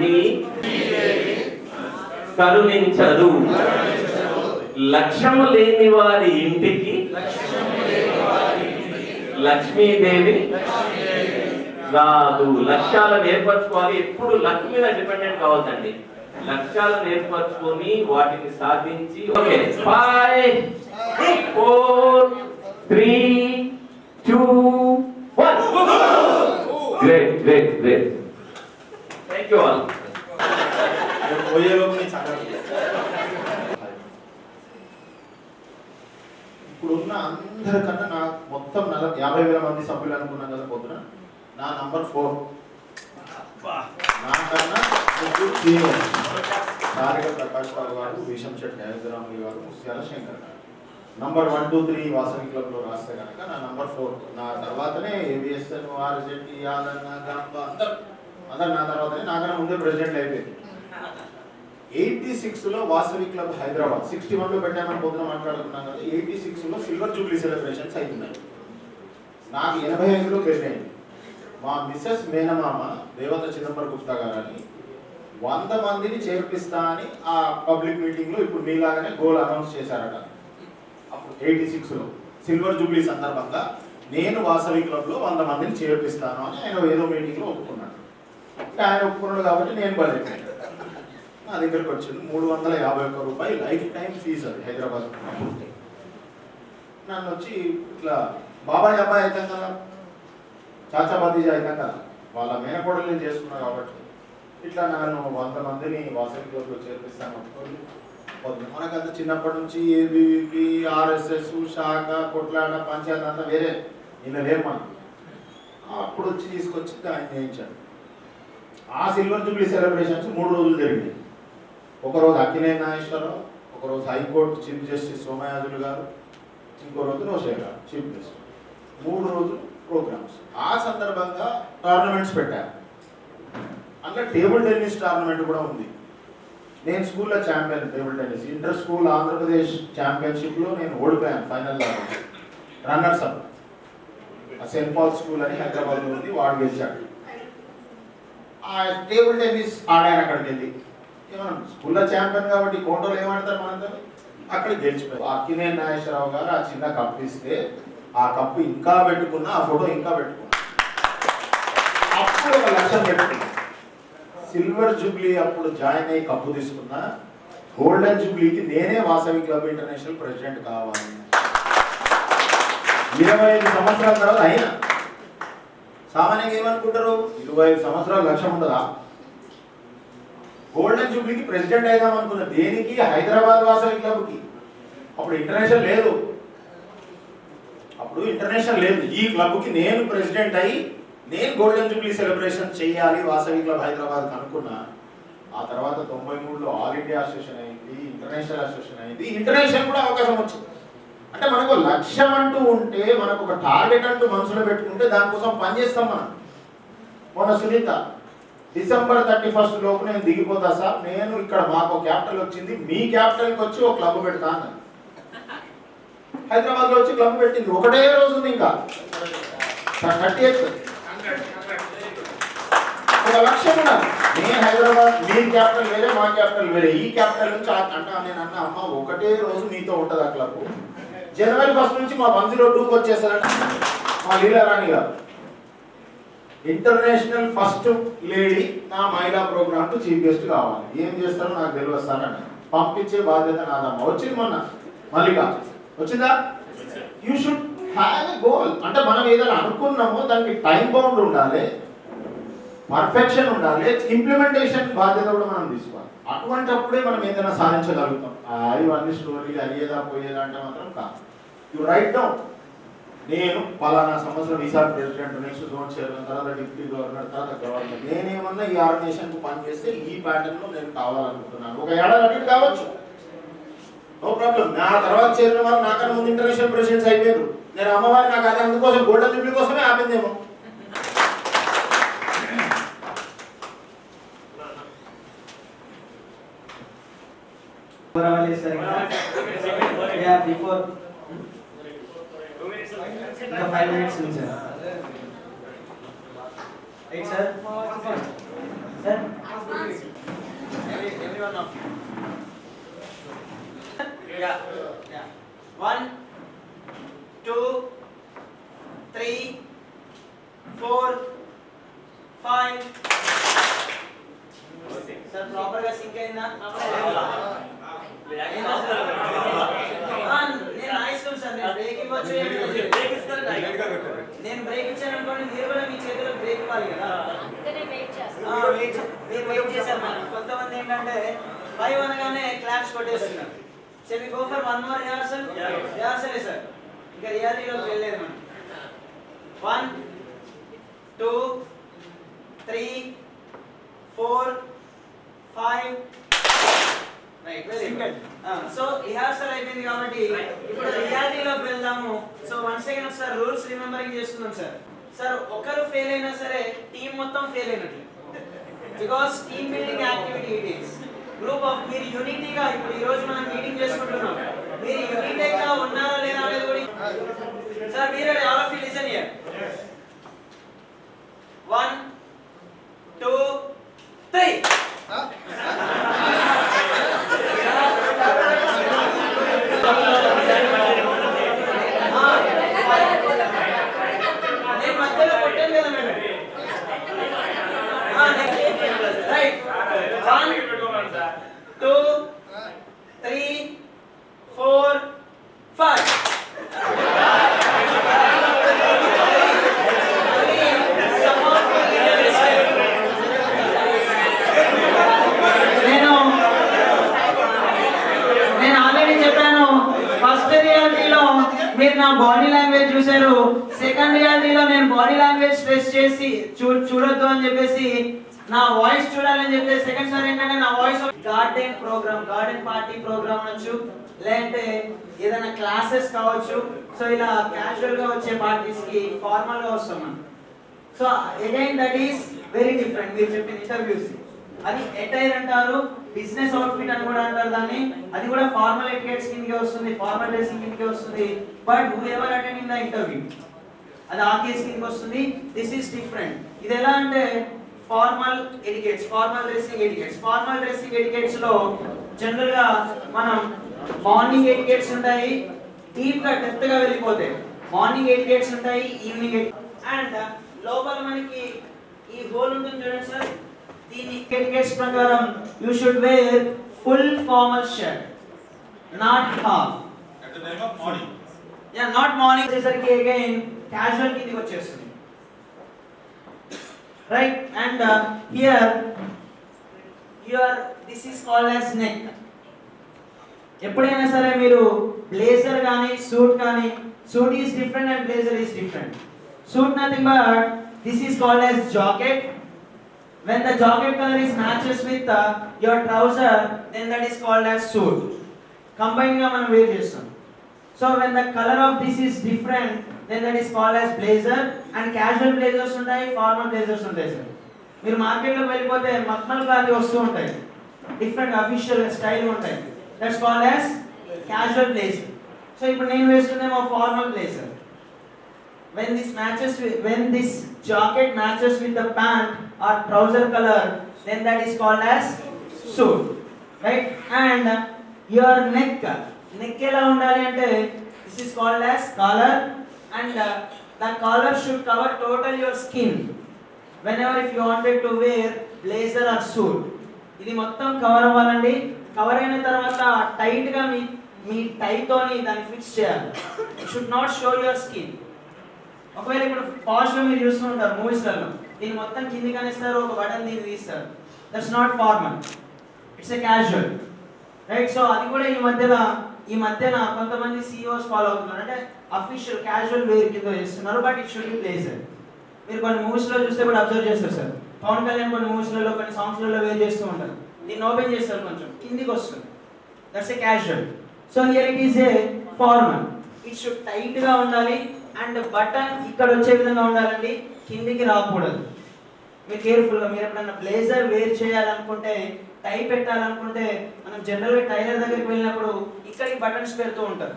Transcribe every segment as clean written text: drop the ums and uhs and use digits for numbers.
దేవి కరుణించదు. లక్ష్యము లేని వారి ఇంటికి లక్ష్మీదేవి రాదు. లక్ష్యాలను ఏర్పరచుకోవాలి. ఎప్పుడు లక్ మీద డిపెండెంట్ కావద్దండి. లక్ష్యాలను ఏర్పరచుకొని వాటిని సాధించి. Okay, 5 4 3 2 1. Great great great. Thank you all. ఇప్పుడున్న అందరికన్నా నా మొత్తం 50,000 మంది సభ్యులు అనుకున్నాం కదా పొద్దున, నా నంబర్ 4. నాకన్నా ముగ్గురు సీనియర్, సారిగా ప్రకాష్ రావు గారు, విషంశెట్టి హైదరాబాద్ గారు, ముస్యాల శంకర్ గారు. నంబర్ 1 2 3 వాసవి క్లబ్లో రాస్తే కనుక నా నంబర్ 4. నా తర్వాతనే ఏవిఎస్ఎన్, ఆర్జెట్టి, యాదన్న, గంప అందరు నా తర్వాతనే, నాకన్నా ముందే ప్రెసిడెంట్ అయిపోయింది. 86లో వాసవి క్లబ్ హైదరాబాద్, 61లో పెట్టామని పొద్దున మాట్లాడుకున్నాం కదా. 86లో సిల్వర్ జూబ్లీ సెలబ్రేషన్స్ అవుతున్నాయి. నాకు 85లో పెళ్ళైంది. మా మిస్సెస్ మేనమామ దేవత చిదంబర గుప్తా గారని 100 మందిని చేర్పిస్తా అని ఆ పబ్లిక్ మీటింగ్లో ఇప్పుడు మీలాగానే గోల్ అనౌన్స్ చేశారట. అప్పుడు 86లో సిల్వర్ జూబ్లీ సందర్భంగా నేను వాసవి క్లబ్లో 100 మందిని చేర్పిస్తాను అని ఆయన ఏదో మీటింగ్లో ఒప్పుకున్నాడు. ఇంకా ఆయన ఒప్పుకున్నాడు కాబట్టి నేను బయలుదేరాను. నా దగ్గరకు వచ్చింది 351 రూపాయలు లైఫ్ టైం ఫీజు. అది హైదరాబాద్. నన్ను వచ్చి ఇట్లా బాబాయ్ అబ్బాయి అవుతాం కదా, చాచా బాతీజా అవుతాం కదా, వాళ్ళ మేనకోడలు నేను చేసుకున్నా కాబట్టి ఇట్లా నన్ను 100 మందిని వాసవి క్లబ్లో చేర్పిస్తాను. మనకంతా చిన్నప్పటి నుంచి ఏబీవీపీ, ఆర్ఎస్ఎస్, శాఖ, కొట్లాట, పంచాయతీ అంతా వేరే, ఇలా లేరు మనం. అప్పుడు వచ్చి తీసుకొచ్చి ఆయన చేయించాడు. ఆ సిల్వర్ జూబ్లీ సెలబ్రేషన్స్ 3 రోజులు జరిగినాయి. ఒకరోజు అక్కినేని నాగేశ్వరరావు, ఒకరోజు హైకోర్టు చీఫ్ జస్టిస్ సోమయాజులు గారు, ఇంకో రోజు రోషే గారు చీఫ్ జస్టిస్. 3 రోజులు ప్రోగ్రామ్స్. ఆ సందర్భంగా టోర్నమెంట్స్ పెట్టారు. అందులో టేబుల్ టెన్నిస్ టోర్నమెంట్ కూడా ఉంది. నేను స్కూల్లో champion table tennis. Inter school Andhra Pradesh ఛాంపియన్షిప్లో నేను ఓడిపోయాను ఫైనల్లో. Runners up. Saint Paul school అని హైదరాబాద్లో ఉంది, వాడు గెలిచాడు. ఆ టేబుల్ టెన్నిస్ ఆడాను అక్కడికి వెళ్ళి. ఏమన్నా స్కూల్లో ఛాంపియన్ కాబట్టి కోటలో ఏమంటారు మనంతా, అక్కడ గెలిచిపోయారు. అక్కినేని నాగేశ్వరరావు గారు ఆ చిన్న కప్పు ఇస్తే ఆ కప్పు ఇంకా పెట్టుకున్నా, ఆ ఫోటో ఇంకా పెట్టుకున్నా. అప్పుడు ఒక లక్ష్యం పెట్టుకున్నా, సిల్వర్ జూబ్లీ అప్పుడు జాయిన్ అయ్యి కప్పు తీసుకున్నా, గోల్డెన్ జూబ్లీకి నేనే వాసవి క్లబ్ ఇంటర్నేషనల్ ప్రెసిడెంట్ కావాలి. 25 సంవత్సరాల తర్వాత అయినా. సామాన్యంగా ఏమనుకుంటారు, 25 సంవత్సరాలు లక్ష్యం ఉండదా? గోల్డెన్ జూబ్లీకి ప్రెసిడెంట్ అయిదాం అనుకున్నా. దేనికి? హైదరాబాద్ వాసవి క్లబ్కి. అప్పుడు ఇంటర్నేషనల్ లేదు. ఈ క్లబ్కి నేను ప్రెసిడెంట్ అయ్యి నేను గోల్డెన్ జూబ్లీ సెలబ్రేషన్ చేయాలి వాసవి క్లబ్ హైదరాబాద్ అనుకున్నా. ఆ తర్వాత 93లో ఆల్ ఇండియా అసోసియేషన్ అయింది, ఇంటర్నేషనల్ అసోసియేషన్ అయింది. ఇంటర్నేషనల్ కూడా అవకాశం వచ్చింది. అంటే మనకు లక్ష్యం అంటూ ఉంటే, మనకు ఒక టార్గెట్ అంటూ మనసులో పెట్టుకుంటే దానికోసం పనిచేస్తాం మనం. మొన్న సునీత డిసెంబర్ 31 లోపు నేను దిగిపోతా సార్, నేను ఇక్కడ మాకు క్యాపిటల్ వచ్చింది, మీ క్యాపిటల్కి వచ్చి ఒక క్లబ్ పెడతా అన్నది. హైదరాబాద్లో వచ్చి క్లబ్ పెట్టింది. ఒకటే రోజు ఉంది. ఇంకా 38 ఒక లక్ష్యం ఉన్నది. నేను హైదరాబాద్, మీ క్యాపిటల్ వేరే, మా క్యాపిటల్ వేరే. ఈ క్యాపిటల్ నుంచి నేను అన్న అమ్మ ఒకటే రోజు మీతో ఉంటుంది ఆ క్లబ్. జనవరి 1 నుంచి మా 102కి వచ్చేసారంట మా లీలారాణి గారు. ఇంటర్నేషనల్ ఫస్ట్ లేడీ నా మహిళా ప్రోగ్రామ్ చీఫ్ గెస్ట్ కావాలి. ఏం చేస్తారో నాకు తెలియదు సార్ అని పంపించే బాధ్యత నాదమ్మ. వచ్చింది మొన్న మల్లిక వచ్చిందా? You should have a goal. అంటే మనం ఏదైనా అనుకున్నామో దానికి టైం బౌండ్ ఉండాలి, పర్ఫెక్షన్ ఉండాలి, ఇంప్లిమెంటేషన్ బాధ్యత కూడా మనం తీసుకోవాలి. అటువంటిప్పుడే మనం ఏదైనా సాధించగలుగుతాం. ఇవన్నీ స్టోరీలు అయ్యేదా పోయేదా అంటే మాత్రం కాదు. యు రైట్ డౌన్, నేను పలానా సంవత్సరం ఈసారి ప్రెసిడెంట్, నెక్స్ట్ జోన్ చైర్మన్, తర్వాత డిప్యూటీ గవర్నర్, తర్వాత గవర్నర్. నేనేమన్నా ఈ ఆర్గనైజేషన్కు పనిచేస్తే ఈ ప్యాటర్న్లో నేను కావాలనుకుంటున్నాను. ఒక ఏడాది అటు కావచ్చు, నో ప్రాబ్లం. నా తర్వాత చేరిన వారు నాకన్నా ముందు ఇంటర్నేషనల్ ప్రెసిడెంట్స్ అయిపోయారు. నేను అమ్మవారి నాకు అది అందుకోసం గోల్డెన్ జూబ్లీ కోసమే ఆపిందేమో. Before 5 minutes, sir. Right, sir? Sir? Every one of you. Yeah. 1, 2, 3, 4, 5. Sir, proper గా సింక్ అయిందా? నేను నాయిస్ సార్, నేను బ్రేక్ ఇవ్వచ్చు. నేను బ్రేక్ ఇచ్చాను అనుకోండి, మీరు కూడా మీ చేతిలో బ్రేక్ ఇవ్వాలి కదా. మీరు వెయిట్ చేశారు మేడం. కొంతమంది ఏంటంటే 5 అనగానే క్లాప్స్ కొట్టేస్తున్నారు. Shall we go for one more rehearsal? Rehearsal sir. ఇంకా రియాలిటీలోకి వెళ్ళలేదు మనం. 1, 2, 3, 4, 5. Right, very good. So rehearsal అయిపోయింది కాబట్టి ఇప్పుడు రియాలిటీలోకి వెళ్దాము. సో వన్స్ అగైన్ ఒకసారి రూల్స్ రిమెంబరింగ్ చేసుకుందాం సార్. సార్ ఒకరు ఫెయిల్ అయినా సరే టీం మొత్తం ఫెయిల్ అయినట్లే. Because team building activity it is. Group of మీరు యూనిటీగా, ఇప్పుడు ఈ రోజు మనం మీటింగ్ చేసుకుంటున్నాం, మీరు యూనిటీగా ఉన్నారా లేదా అనేది కూడా. సార్ మీరు all of you listen here. 1, 2, 3. నేను మధ్యలో కొట్టాను కదా మేడం. రైట్. 1, 2, 3, 4, 5. నేను ఆల్రెడీ చెప్పాను, ఫస్ట్ రియాలిటీలో మీరు నా బాడీ లాంగ్వేజ్ చూశారు. సెకండ్ రియాలిటీలో నేను బాడీ లాంగ్వేజ్ స్ట్రెస్ చేసి చూడొద్దు అని చెప్పేసి నా వాయిస్ చూడాలని చెప్పి సెకండ్ సార్ ఏంటంటే నా voice garden programme, garden party programme అనొచ్చు, లేదంటే ఏదైనా క్లాసెస్ కావచ్చు. సో ఇలా క్యాజువల్ గా వచ్చే పార్టీస్ కి ఫార్మల్ గా వస్తాం మనం. So again that is very different. మీరు చెప్పిన ఇంటర్వ్యూస్ అది అటైర్ అంటారు, బిజినెస్ అవుట్ఫిట్ అని కూడా అంటారు దాన్ని. అది కూడా ఫార్మల్ ఎటికెట్స్ కిందకే వస్తుంది, ఫార్మల్ డ్రెస్సింగ్ కిందకే వస్తుంది. But who ever attending the interview అది ఆ కేసు కిందకి వస్తుంది. This is different. ఇది ఎలా అంటే formal etiquettes, formal dressing etiquettes. Formal dressing etiquettes లో జనరల్ గా మనం మార్నింగ్ ఎటికెట్స్ ఉంటాయి, డీప్ గా డెప్త్ గా వెళ్ళిపోతే మార్నింగ్ ఎటికెట్స్ ఉంటాయి, ఈవినింగ్ అండ్ లోపల మనకి ఈ హోల్ ఉంటుంది చూడండి సార్. దీని ఎటికెట్స్ ప్రకారం you should wear full formal shirt, not half. At the time of morning. Yeah, not morning వచ్చేసరికి అగైన్ క్యాజువల్ కిందకి వచ్చేస్తుంది. Right, and here this is called as neck. ఎప్పుడైనా సరే మీరు బ్లేజర్ కానీ సూట్ కానీ, suit is different and blazer is different. Suit nothing but this is called as jacket. When the jacket color is matches with your trouser, then that is called as suit. Combine గా మనం wear చేస్తాం. So when the color of this is different, then that is called as blazer. And casual blazers ఉంటాయి, formal blazers ఉంటాయి sir. మీరు market లోకి వెళ్ళిపోతే మక్మల్ cloth వస్తూ ఉంటాయి, డిఫరెంట్ అఫీషియల్ స్టైల్ ఉంటాయి. That's called as casual blazer. So ఇప్పుడు నేను వేసుకునేమో formal blazer. When this jacket matches with the pant or trouser color, then that is called as suit, right? And your neck ఎలా ఉండాలి అంటే this is called as collar, and the collar should cover total your skin. Whenever if you wanted to wear blazer or suit, ఇది మొత్తం cover అవ్వాలండి. Cover అయిన తర్వాత tight గా మీ టై తోని దాన్ని ఫిక్స్ చేయాలి. It should not show your skin. ఒకవేళ ఇప్పుడు పాష్ లో మీరు చూస్తూ ఉంటారు మూవీస్ లలో, దీన్ని మొత్తం కిందికి అనేస్తారు, ఒక బటన్ దీన్ని తీస్తారు. That's not formal, it's a casual, right? So అది కూడా ఈ మధ్యన కొంతమంది CEOs ఫాలో అవుతున్నారు, అంటే అఫీషియల్ క్యాజువల్ వేర్ కింద చేస్తున్నారు. But it should be blazer. మీరు కొన్ని మూవీస్ లో చూస్తే కూడా అబ్జర్వ్ చేస్తారు సార్. పవన్ కళ్యాణ్ కొన్ని మూవీస్ లలో, కొన్ని సాంగ్స్ లలో వేర్ చేస్తూ ఉంటారు. దీన్ని ఓపెన్ చేస్తారు, కొంచెం కిందికి వస్తుంది. That's a casual. So here it is a formal. It should tight గా ఉండాలి అండ్ బటన్ ఇక్కడ వచ్చే విధంగా ఉండాలండి, కిందికి రాకూడదు. మీరు కేర్ఫుల్గా, మీరు ఎప్పుడన్నా బ్లేజర్ వేర్ చేయాలనుకుంటే, టై పెట్టాలనుకుంటే, మనం జనరల్గా టైలర్ దగ్గరికి వెళ్ళినప్పుడు ఇక్కడికి బటన్స్ పెడుతూ ఉంటారు.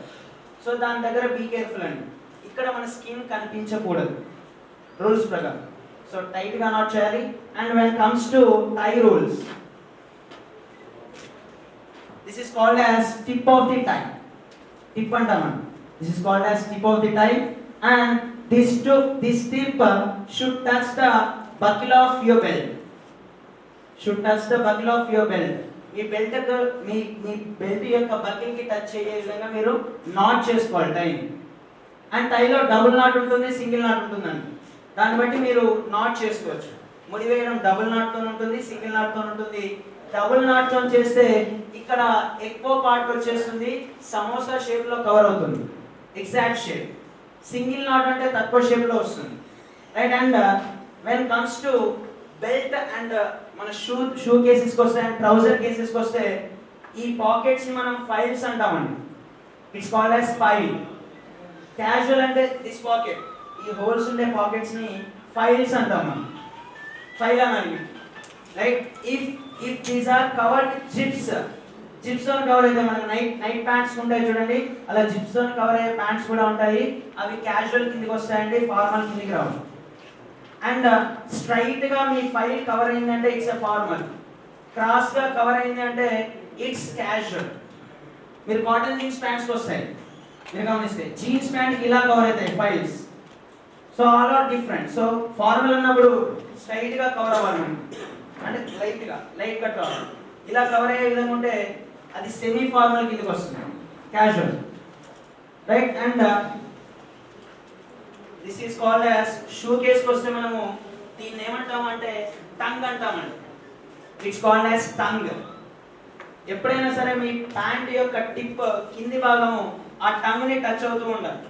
సో దాని దగ్గర బీ కేర్ఫుల్ అండి. ఇక్కడ మన స్కిన్ కనిపించకూడదు రూల్స్ ప్రకారం. సో టైట్ గా నాట్ చేయాలి. And when comes to tie rules, this is called as tip of the tie. Tip అంటామండి. This is called as tip of the tie. And this tip should touch the buckle of your belt. Should touch the buckle of your belt. Me belt me belt యొక్క buckle కి touch అయ్యే విధంగా మీరు not చేసుకోవాలి టై. And టైలో double not ఉంటుంది, single not ఉంటుందండి. దాన్ని బట్టి మీరు నాట్ చేసుకోవచ్చు. ముడి వేయడం డబుల్ నాట్ తో ఉంటుంది, సింగిల్ నాట్ తో ఉంటుంది. డబుల్ నాట్ తో చేస్తే ఇక్కడ ఎక్కువ పార్ట్ వచ్చేస్తుంది, సమోసా షేప్ లో కవర్ అవుతుంది, ఎగ్జాక్ట్ షేప్. సింగిల్ నాట్ అంటే తక్కువ షేప్ లో వస్తుంది, right. And when comes to belt and మన షూ కేసెస్ కి వస్తే అండ్ ట్రౌజర్ కేసెస్ కి వస్తే ఈ పాకెట్స్ ని మనం ఫైల్స్ అంటామండి. It's called as file. Casual అంటే దిస్ పాకెట్, ఈ హోల్స్ ఉండే పాకెట్స్ ని ఫైల్స్ అంటాం మనం. ఫైల్ అని, right. If these are covered with zips, zips తో కవర్ అయితే మనకు నైట్ ప్యాంట్స్ ఉంటాయి చూడండి, అలా జిప్స్ తో కవర్ అయ్యే ప్యాంట్స్ కూడా ఉంటాయి. అవి క్యాజువల్ కిందకి వస్తాయండి, ఫార్మల్ కిందకి రావు. అండ్ స్ట్రైట్ గా మీ ఫైల్ కవర్ అయిందంటే ఇట్స్ ఎ ఫార్మల్. క్రాస్ గా కవర్ అయింది అంటే ఇట్స్ క్యాజువల్. మీరు కాటన్ జీన్స్ ప్యాంట్స్ వస్తాయి, మీరు గమనిస్తే జీన్స్ ప్యాంట్ ఇలా కవర్ అవుతాయి files. So all are different. So formal అన్నప్పుడు స్ట్రైట్ గా కవర్ అవ్వాలి, అంటే లైట్ కట్ అవ్వాలి. ఇలా కవర్ అయ్యే విధంగా ఉంటే అది సెమీ ఫార్మల్ కిందకి వస్తుంది, casual, right. And this is called as shoe case కి వస్తే మనము దీన్ని ఏమంటామంటే టంగ్ అంటామండి. It's called as tongue. ఎప్పుడైనా సరే మీ ప్యాంట్ యొక్క టిప్ కింది భాగము ఆ టంగ్ ని టచ్ అవుతూ ఉండాలి,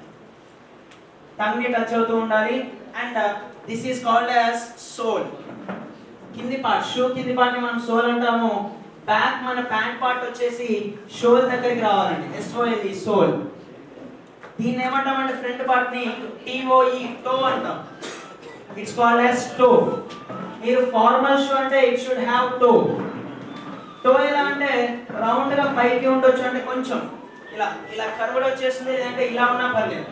టంగ్ ని టచ్ అవుతూ ఉండాలి. And this is called as sole. కింది పార్ట్, షూ కింది పార్ట్ ని మనం సోల్ అంటాము. బ్యాక్ మన ప్యాంట్ పార్ట్ వచ్చేసి షోల్ దగ్గరికి రావాలండి, SOLE, సోల్. దీన్ని ఏమంటామంటే ఫ్రంట్ పార్ట్ ని TOE, టో అంటాం. It's called as toe. మీరు ఫార్మల్ షూ అంటే it should have toe. Toe ఎలా అంటే రౌండ్ గా పైకి ఉండొచ్చు, అంటే కొంచెం ఇలా కర్వ్డ్ వచ్చేస్తుంది, లేదంటే ఇలా ఉన్నా పర్లేదు.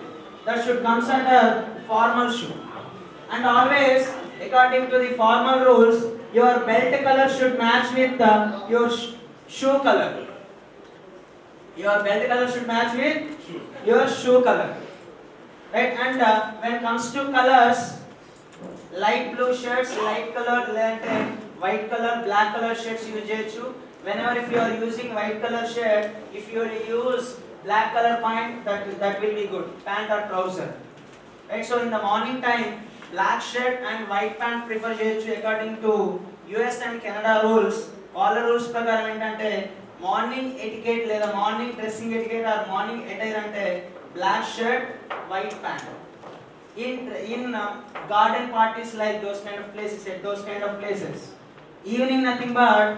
That should comes under formal shoe. And always according to the formal rules, your belt color should match with your shoe color. Your belt color should match with your shoe color, right. And when comes to colors, light blue shirts, light color, lente white color, black color shirts use cheyochu. Whenever if you are using white color shirt, if you use black color pant, that will be good, pant or trouser, right. So in the morning time black shirt and white pant prefer cheyochu according to US and Canada rules. All rules ప్రకారం ఏంటంటే morning etiquette లేదా morning dressing etiquette or morning attire అంటే black shirt, white pant. In garden parties like those kind of places, at those kind of places, evening nothing but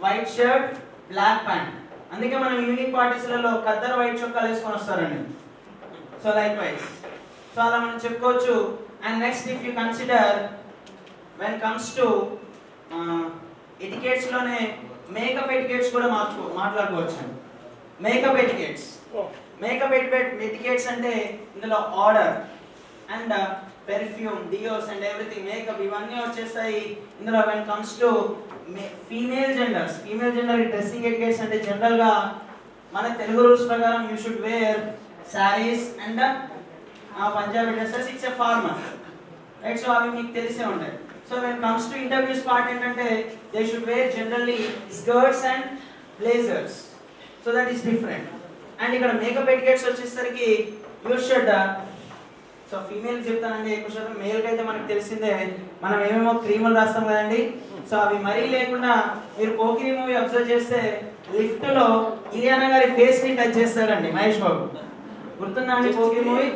white shirt, black pant. అందుకే మనం evening పార్టీస్లలో khaddar white చొక్కాలు వేసుకొని వస్తారండి. So like wise, so అలా మనం చెప్పుకోవచ్చు. And next, if you consider when comes to etiquettes లోనే makeup etiquettes కూడా మాట్లాడుకోవచ్చు. మేకప్ ఎటికెట్స్ అంటే ఇందులో order and perfume, deos and everything, makeup ఇవన్నీ వచ్చేస్తాయి ఇందులో. when comes to female gender dressing etiquettes అంటే జనరల్ గా మన తెలుగు రూల్స్ ప్రకారం you should wear sarees and Punjabi dresses. It's a formal, right. So అవి మీకు తెలిసే ఉంటాయి. So when comes to interviews part ఏంటంటే they should wear generally skirts and blazers. So that is different. And ఇక్కడ మేకప్ ఎటికెట్స్ వచ్చేసరికి you should, so female చెప్తానండి ఎక్కువ శాతం. మేల్కి అయితే మనకు తెలిసిందే, మనం ఏమేమో క్రీములు రాస్తాం కదండి. సో అవి మరీ లేకుండా మీరు పోకిరి మూవీ అబ్జర్వ్ చేస్తే లిఫ్ట్ లో ఇలియానా గారి ఫేస్ ని టచ్ చేస్తారండి మహేష్ బాబు. గుర్తుందా అండి పోకిరి మూవీ?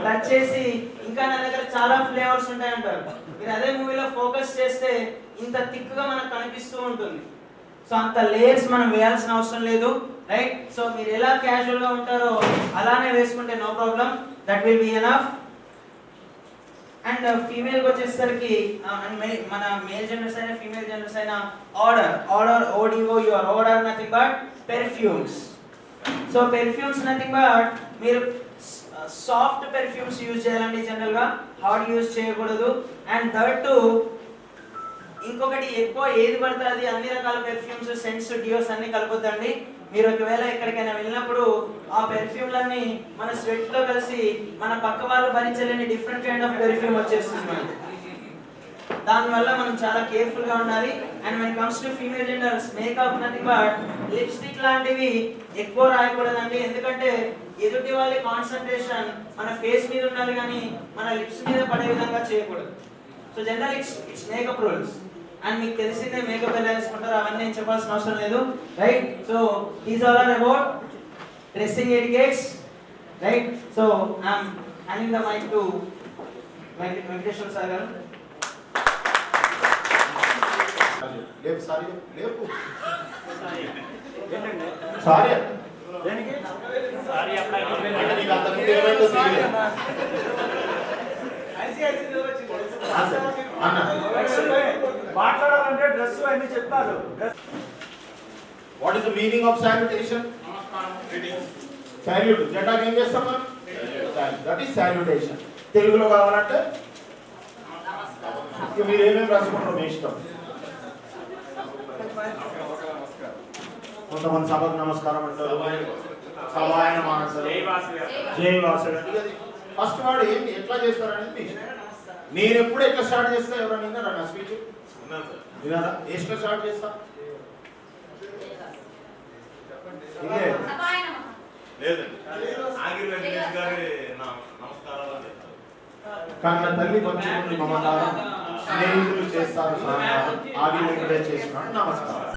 టచ్ చేసి ఇంకా నా దగ్గర చాలా ఫ్లేవర్స్ ఉంటాయి అంటారు. మీరు అదే మూవీలో ఫోకస్ చేస్తే ఇంత థిక్ గా మనకు కనిపిస్తూ ఉంటుంది. సో అంత లేయర్స్ మనం వేయాల్సిన అవసరం లేదు, రైట్. సో మీరు ఎలా క్యాజువల్ గా ఉంటారో అలానే వేసుకుంటే no problem, that will be enough. And female వచ్చేసరికి మన మేల్ జెండర్స్ అయినా ఫీమేల్ జెండర్స్ అయినా order ODO, your order nothing but perfumes. So perfumes nothing but మీరు సాఫ్ట్ పెర్ఫ్యూమ్స్ యూజ్ చేయాలండి జనరల్ గా, హార్డ్ యూజ్ చేయకూడదు. అండ్ థర్డ్ ఇంకొకటి ఎక్కువ ఏది పడితే అది అన్ని రకాల పెర్ఫ్యూమ్స్, సెంట్స్, డియోస్ అన్ని కలపొద్దండి. మీరు ఒకవేళ ఎక్కడికైనా వెళ్ళినప్పుడు ఆ పెర్ఫ్యూమ్లన్నీ మన స్వెట్ లో కలిసి మన పక్క వాళ్ళు భరించలేని డిఫరెంట్ కైండ్ ఆఫ్ పెర్ఫ్యూమ్ వచ్చేస్తుంది మనకి. దానివల్ల మనం చాలా కేర్ఫుల్ గా ఉండాలి. And when comes to female genders, makeup nothing but lipstick లాంటివి ఎక్కువ రాయకూడదండి. ఎందుకంటే ఎదుటి వాళ్ళ కాన్సన్ట్రేషన్ మన ఫేస్ మీద ఉండాలి కానీ మన లిప్స్ మీద పడే విధంగా చేయకూడదు. So general it's makeup rules. And మీకు తెలిసిందే మేకప్ ఎలా వేసుకుంటారు, అవన్నీ నేను చెప్పాల్సిన అవసరం లేదు, right? So these are all about dressing etiquettes, right? So I'm handing the mic to Venkateswara sir గారు. లేపు సారీ, లేపు సారీ అంటే నీకు అంత ముందు ఏమైందో తెలియదు. మాట్లాడాలంటే డ్రెస్ అన్ని చెప్తారు. What is the meaning of salutation? Salute. జెండాకి ఏం చేస్తాం మనం? That is salutation. తెలుగులో కావాలంటే ఇక మీరు ఏమేమి రాసుకుంటారో మీ ఇష్టం. కొంతమంది సభకు నమస్కారం అంటారు, సభాయన మానసారు, జై వాసుడు. ఫస్ట్ వాడు ఏం ఎట్లా చేస్తారనేది మీ ఇష్టం. నేను ఎప్పుడు ఎట్లా స్టార్ట్ చేస్తా? ఎవరైనా విన్నారా నా స్పీచ్? విన్నారా? ఎట్లా స్టార్ట్ చేస్తా? కన్న తల్లి పంచుకుని మమకారం, స్నేహితులు చేస్తారు ఆగి వెంకటేష్ చేస్తున్నాడు నమస్కారం.